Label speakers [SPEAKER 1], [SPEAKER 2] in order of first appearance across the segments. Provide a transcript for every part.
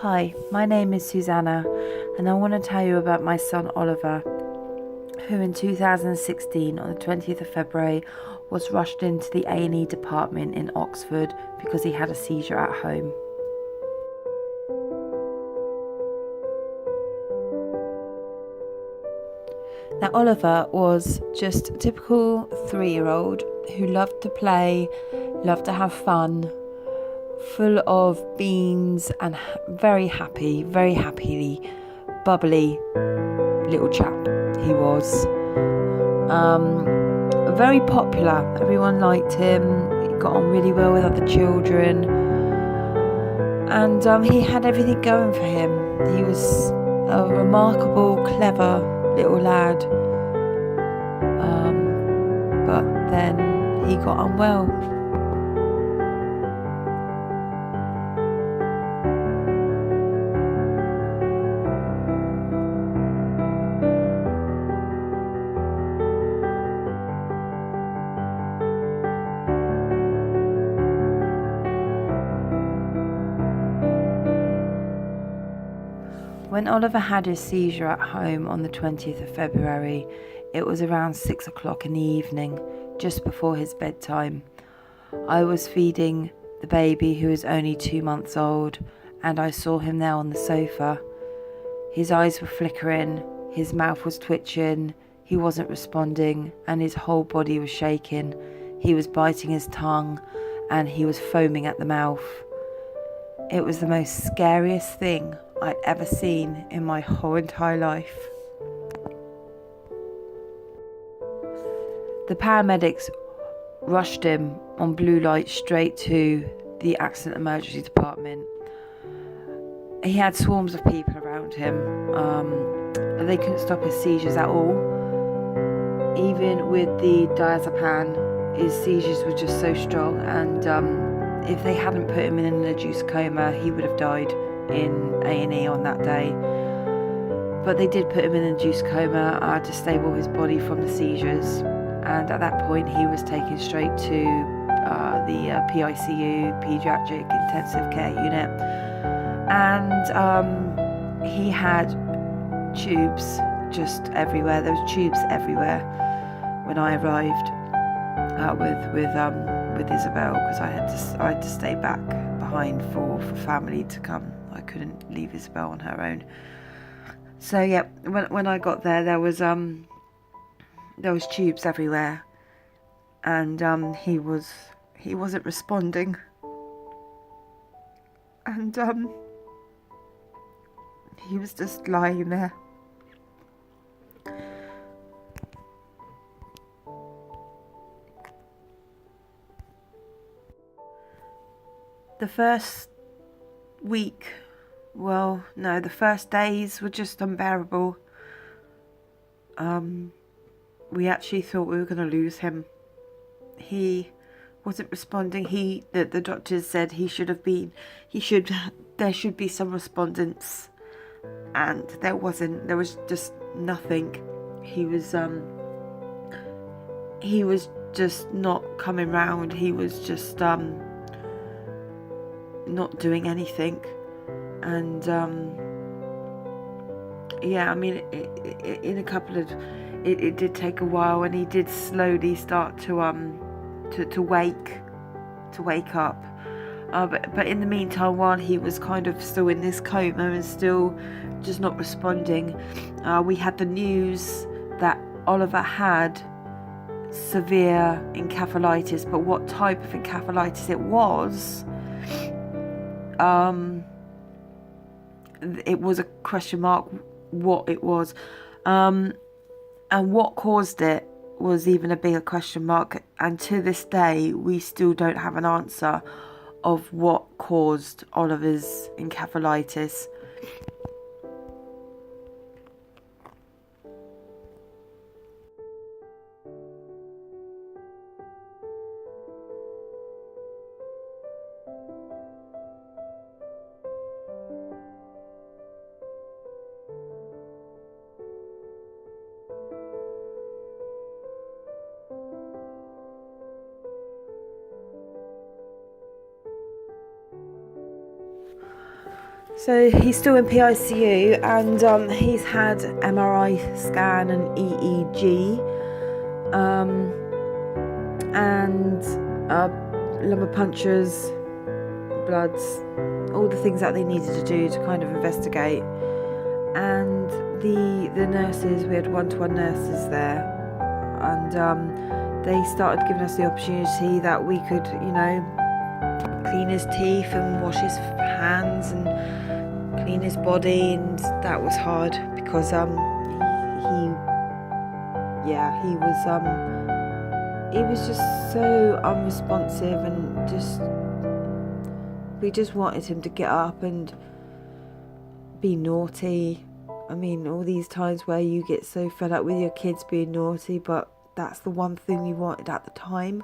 [SPEAKER 1] Hi, my name is Susanna, and I want to tell you about my son Oliver, who in 2016, on the 20th of February, was rushed into the A&E department in Oxford because he had a seizure at home. Now, Oliver was just a typical 3-year-old who loved to play, loved to have fun, full of beans, and very happily bubbly little chap he was. Very popular. Everyone liked him. He got on really well with other children, and he had everything going for him. He was a remarkable, clever little lad, but then he got unwell. When Oliver had his seizure at home on the 20th of February, it was around 6 o'clock in the evening, just before his bedtime. I was feeding the baby, who was only 2 months old, and I saw him there on the sofa. His eyes were flickering, his mouth was twitching, he wasn't responding, and his whole body was shaking. He was biting his tongue, and he was foaming at the mouth. It was the most scariest thing I'd ever seen in my whole entire life. The paramedics rushed him on blue light straight to the accident emergency department. He had swarms of people around him. They couldn't stop his seizures at all. Even with the diazepam, his seizures were just so strong, and if they hadn't put him in an induced coma, he would have died in A&E on that day. But they did put him in an induced coma to stable his body from the seizures, and at that point he was taken straight to the PICU, Pediatric Intensive Care Unit, and he had tubes just everywhere. There was tubes everywhere when I arrived with Isabel, because I had to stay back behind for family to come. I couldn't leave Isabel on her own. So yeah, when I got there, there was tubes everywhere, and he wasn't responding, and he was just lying there. The first week, the first days were just unbearable. We actually thought we were going to lose him. He wasn't responding. The doctors said there should be some respondence, and there wasn't. There was just nothing. He was just not coming round. He was just not doing anything, and yeah, I mean, in a couple of it did take a while, and he did slowly start to wake up, but in the meantime, while he was kind of still in this coma and still just not responding, we had the news that Oliver had severe encephalitis, but what type of encephalitis it was, it was a question mark what it was, and what caused it was even a bigger question mark, and to this day we still don't have an answer of what caused Oliver's encephalitis. So he's still in PICU, and he's had MRI scan and EEG, and lumbar punctures, bloods, all the things that they needed to do to kind of investigate. And the nurses, we had one-to-one nurses there, and they started giving us the opportunity that we could, clean his teeth and wash his hands and clean his body, and that was hard because he was just so unresponsive, and we just wanted him to get up and be naughty. I mean, all these times where you get so fed up with your kids being naughty, but that's the one thing we wanted at the time.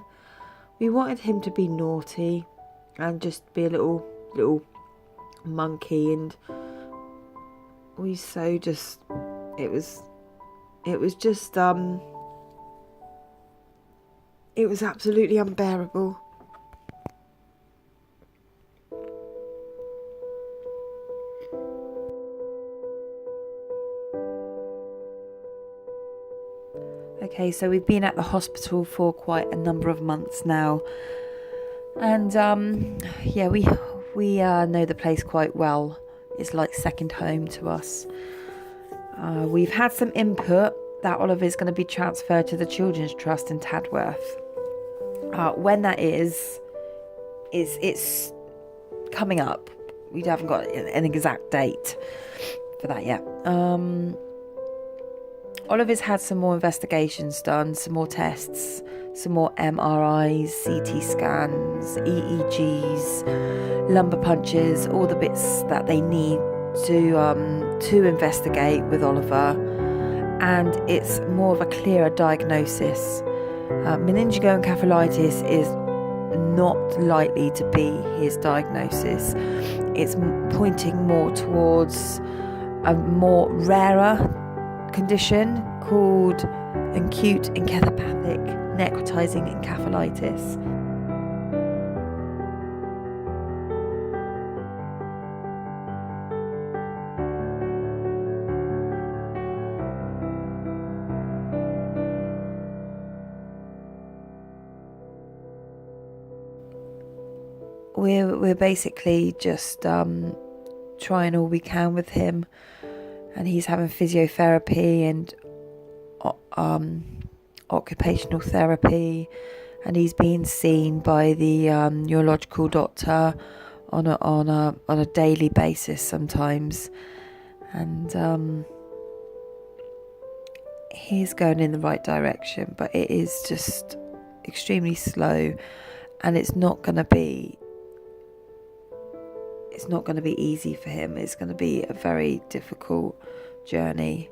[SPEAKER 1] We wanted him to be naughty and just be a little monkey, and we so just it was absolutely unbearable. Okay, so we've been at the hospital for quite a number of months now, and we know the place quite well. It's like second home to us. We've had some input that Oliver's going to be transferred to the Children's Trust in Tadworth. When that is, it's coming up. We haven't got an exact date for that yet. Oliver's had some more investigations done, some more tests, some more MRIs, CT scans, EEGs, lumbar punches, all the bits that they need to investigate with Oliver, and it's more of a clearer diagnosis. Meningoencephalitis is not likely to be his diagnosis. It's pointing more towards a more rarer condition called acute encephalopathic necrotizing encephalitis. We're basically just trying all we can with him, and he's having physiotherapy and occupational therapy, and he's being seen by the neurological doctor on a daily basis sometimes, and he's going in the right direction, but it is just extremely slow, and it's not going to be easy for him. It's going to be a very difficult journey.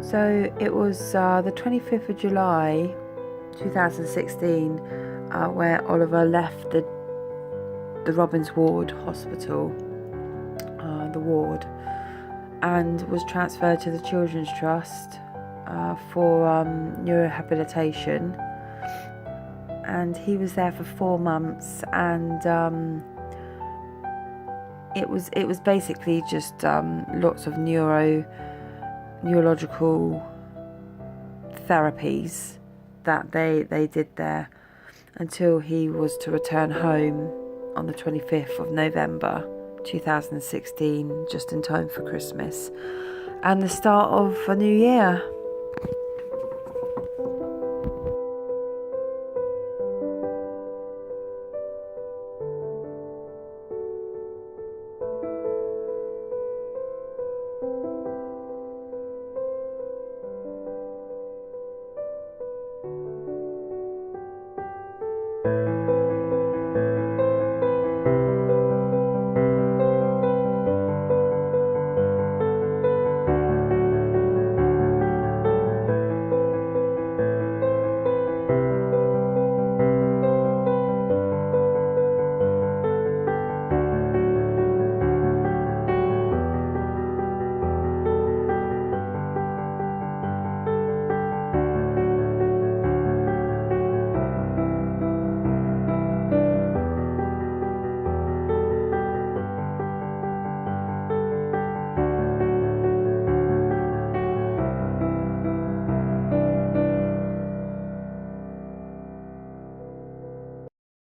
[SPEAKER 1] So it was the 25th of July 2016 where Oliver left the Robins Ward Hospital, the ward, and was transferred to the Children's Trust for neurohabilitation, and he was there for 4 months, and it was basically just lots of neurological therapies that they did there until he was to return home on the 25th of November 2016, just in time for Christmas and the start of a new year.